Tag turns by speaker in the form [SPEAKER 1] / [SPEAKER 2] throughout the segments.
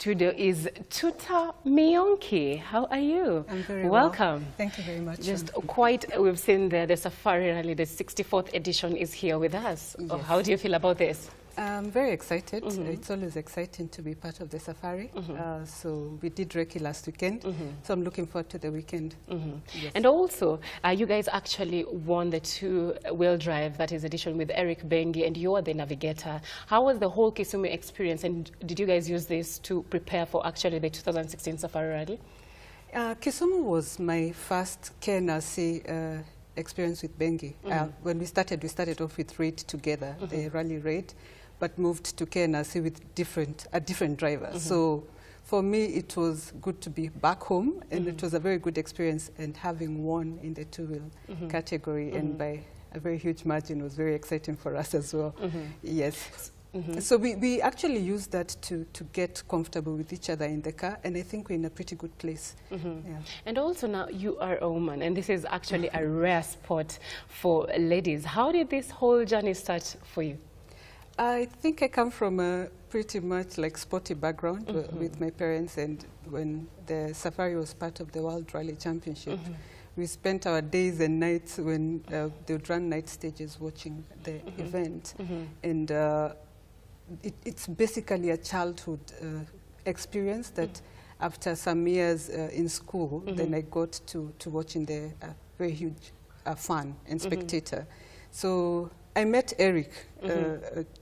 [SPEAKER 1] studio is Tuta Mionki. How are you?
[SPEAKER 2] I'm very
[SPEAKER 1] Welcome.
[SPEAKER 2] Well. Thank you very much.
[SPEAKER 1] We've seen the Safari Rally, the 64th edition is here with us.
[SPEAKER 2] Yes.
[SPEAKER 1] Oh, how do you feel about this?
[SPEAKER 2] I'm very excited. It's always exciting to be part of the safari. So we did Recce last weekend. So I'm looking forward to the weekend.
[SPEAKER 1] Yes. And also, you guys actually won the two-wheel drive, that is edition with Eric Bengi, and you are the navigator. How was the whole Kisumu experience, and did you guys use this to prepare for actually the 2016 Safari Rally?
[SPEAKER 2] Kisumu was my first KNRC experience with Bengi. When we started off with raid together, the rally raid, but moved to KNRC with a different driver. So for me, it was good to be back home, and it was a very good experience, and having won in the two-wheel category, and by a very huge margin, was very exciting for us as well. Yes. So we actually used that to get comfortable with each other in the car, and I think we're in a pretty good place. Yeah.
[SPEAKER 1] And also now you are a woman, and this is actually a rare sport for ladies. How did this whole journey start for you?
[SPEAKER 2] I think I come from a pretty much like sporty background with my parents, and when the safari was part of the World Rally Championship, we spent our days and nights when they would run night stages watching the event. And it's basically a childhood experience that after some years in school, then I got to watching the very huge fan and spectator. So I met Eric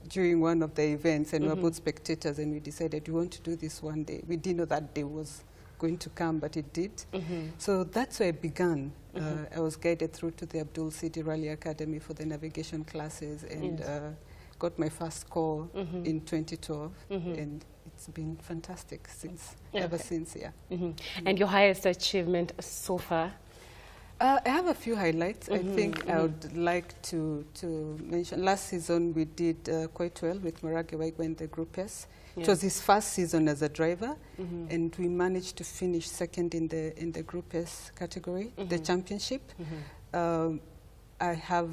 [SPEAKER 2] during one of the events, and we were both spectators, and we decided we want to do this one day. We didn't know that day was going to come, but it did. So that's where I began. I was guided through to the Abdul City Rally Academy for the navigation classes, and got my first call in 2012, and it's been fantastic ever since, yeah.
[SPEAKER 1] And your highest achievement so far?
[SPEAKER 2] I have a few highlights. I think I would like to mention. Last season we did quite well with Marage Waigwa in the Group S. It was his first season as a driver, and we managed to finish second in the Group S category, the championship. I have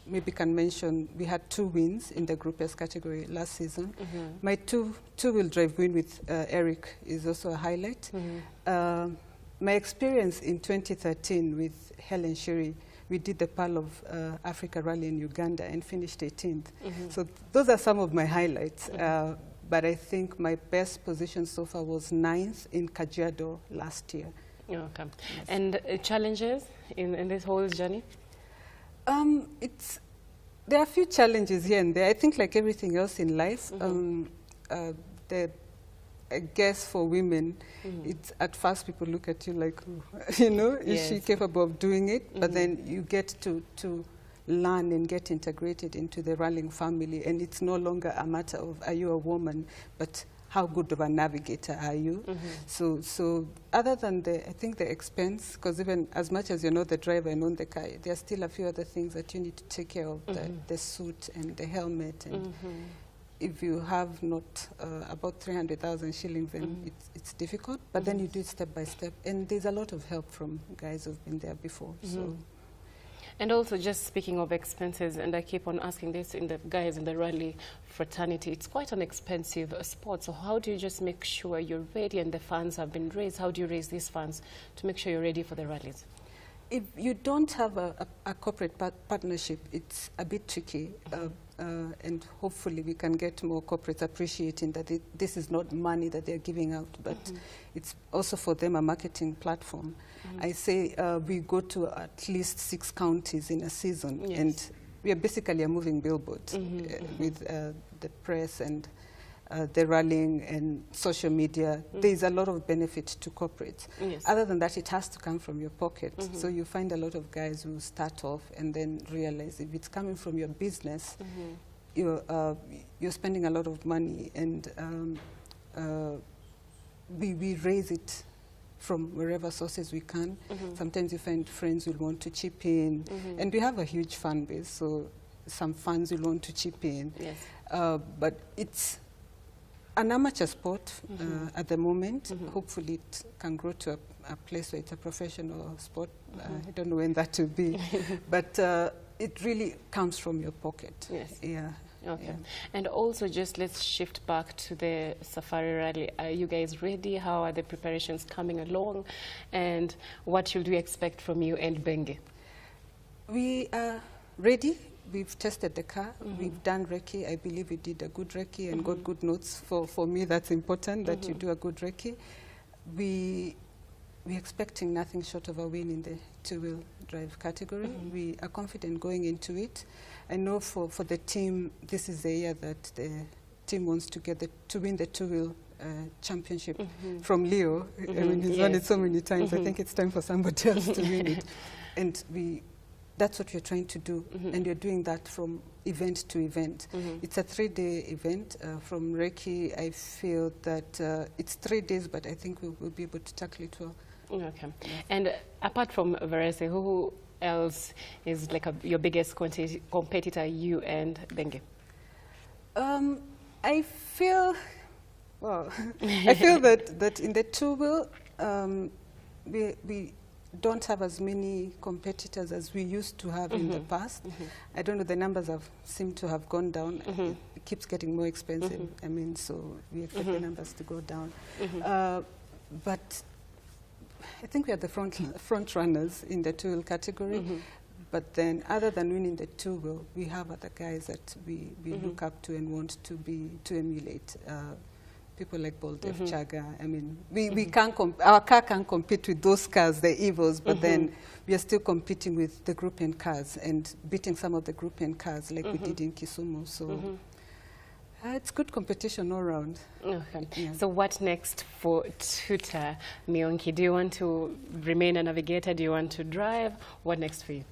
[SPEAKER 2] maybe can mention we had 2 wins in the Group S category last season. My two-wheel drive win with Eric is also a highlight. My experience in 2013 with Helen Shiri, we did the Pearl of Africa Rally in Uganda and finished 18th. So those are some of my highlights. But I think my best position so far was 9th in Kajiado last year.
[SPEAKER 1] Okay. Yes. And challenges in this whole journey?
[SPEAKER 2] There are a few challenges here and there. I think like everything else in life, I guess for women, it's at first people look at you like, you know, is she capable of doing it? But then you get to learn and get integrated into the rallying family, and it's no longer a matter of are you a woman, but how good of a navigator are you? So other than I think the expense, because even as much as you know the driver and own the car, there are still a few other things that you need to take care of, the suit and the helmet, and if you have not about 300,000 shillings, then it's difficult, but then you do it step by step, and there's a lot of help from guys who've been there before. So.
[SPEAKER 1] And also, just speaking of expenses, and I keep on asking this in the guys in the rally fraternity, it's quite an expensive sport. So how do you just make sure you're ready and the funds have been raised? How do you raise these funds to make sure you're ready for the rallies?
[SPEAKER 2] If you don't have a corporate partnership, it's a bit tricky. And hopefully we can get more corporates appreciating that this is not money that they're giving out, but it's also for them a marketing platform. I say we go to at least 6 counties in a season, and we are basically a moving billboard with the press and the rallying and social media. There's a lot of benefit to corporates. Other than that, it has to come from your pocket. So you find a lot of guys who start off and then realize if it's coming from your business, you're spending a lot of money, and we raise it from wherever sources we can. Sometimes you find friends will want to chip in, and we have a huge fan base, so some fans will want to chip in. But it's an amateur sport at the moment. Hopefully it can grow to a place where it's a professional sport. I don't know when that will be. But it really comes from your pocket. Yeah.
[SPEAKER 1] Okay.
[SPEAKER 2] Yeah.
[SPEAKER 1] And also, just let's shift back to the Safari Rally. Are you guys ready? How are the preparations coming along? And what should we expect from you and Benge?
[SPEAKER 2] We are ready. We've tested the car. We've done recce. I believe we did a good recce and got good notes. For me, that's important, that you do a good recce. We're expecting nothing short of a win in the two-wheel drive category. We are confident going into it. I know for the team, this is the year that the team wants to win the two-wheel championship from Leo. I mean, he's won it so many times. I think it's time for somebody else to win it. And that's what you're trying to do. And you're doing that from event to event. It's a 3-day event. From recce, I feel that it's 3 days, but I think we'll be able to tackle it well.
[SPEAKER 1] Okay. And apart from Verese, who else is like your biggest competitor, you and Benge? I
[SPEAKER 2] feel that in the two-wheel, we don't have as many competitors as we used to have in the past. I don't know, the numbers seem to have gone down. It keeps getting more expensive. I mean, so we expect the numbers to go down. But I think we are the front runners in the two-wheel category. But then, other than winning the two-wheel, we have other guys that we look up to and want to emulate. People like Boldev, Chaga. I mean, we can't our car can't compete with those cars, the Evos, but then we are still competing with the Group N cars and beating some of the Group N cars like we did in Kisumu. So it's good competition all around.
[SPEAKER 1] Okay.
[SPEAKER 2] Yeah.
[SPEAKER 1] So what next for Tuta Mionki? Do you want to remain a navigator? Do you want to drive? What next for you?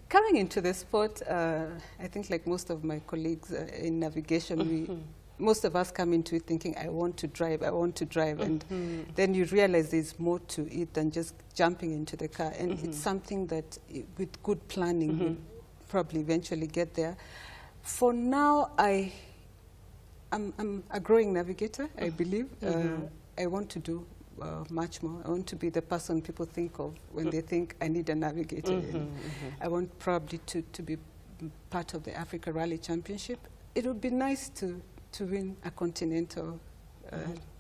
[SPEAKER 2] Coming into the sport, I think like most of my colleagues in navigation, most of us come into it thinking, I want to drive, and then you realize there's more to it than just jumping into the car. And it's something that, with good planning, we'll probably eventually get there. For now, I'm a growing navigator, I believe. I want to do much more. I want to be the person people think of when they think I need a navigator. I want probably to be part of the Africa Rally Championship. It would be nice to win a continental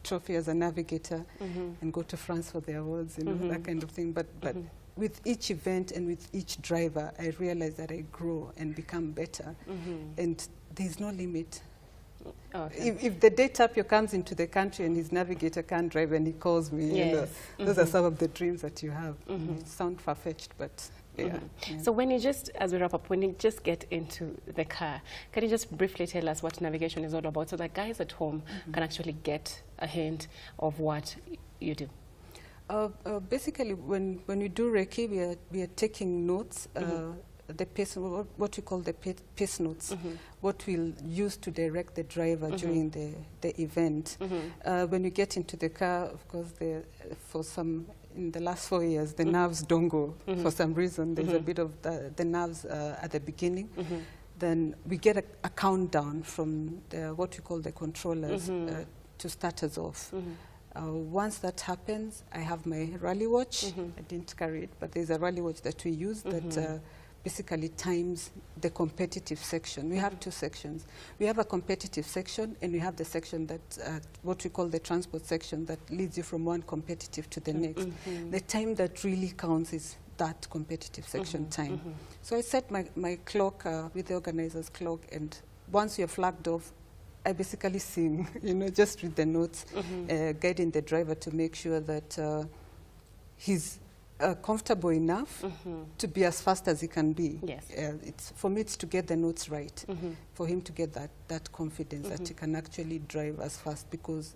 [SPEAKER 2] trophy as a navigator and go to France for the awards, you know, that kind of thing. But with each event and with each driver, I realize that I grow and become better. And there's no limit. Okay. If the day Tapio comes into the country and his navigator can't drive and he calls me, you know, those are some of the dreams that you have. Sound far-fetched, but yeah.
[SPEAKER 1] So when you just, as we wrap up, when you just get into the car, can you just briefly tell us what navigation is all about so that guys at home can actually get a hint of what you do?
[SPEAKER 2] Basically, when we do recce, we are taking notes. The pace, what we call the pace notes, what we'll use to direct the driver during the event. When you get into the car, of course, in the last 4 years, the nerves don't go for some reason. There's a bit of the nerves at the beginning. Then we get a countdown from what we call the controllers to start us off. Once that happens, I have my rally watch. I didn't carry it, but there's a rally watch that we use that basically times the competitive section. We have two sections. We have a competitive section, and we have the section that, what we call the transport section, that leads you from one competitive to the next. The time that really counts is that competitive section time. So I set my clock with the organizer's clock, and once you're flagged off, I basically sing, you know, just read the notes, guiding the driver to make sure that he's comfortable enough to be as fast as he can be. Yes. For me, it's to get the notes right, for him to get that confidence that he can actually drive as fast because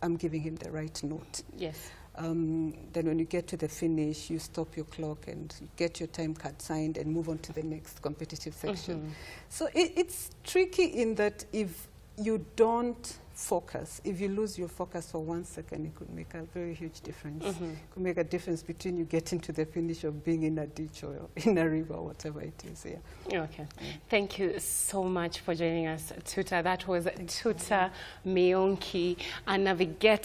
[SPEAKER 2] I'm giving him the right note.
[SPEAKER 1] Yes.
[SPEAKER 2] Then when you get to the finish, you stop your clock and get your time card signed and move on to the next competitive section. So it's tricky in that if you don't focus, if you lose your focus for 1 second, it could make a very huge difference. It could make a difference between you getting to the finish of being in a ditch or in a river, or whatever it is.
[SPEAKER 1] Okay. Thank you so much for joining us, Tuta. That was Tuta Mionki, a navigator.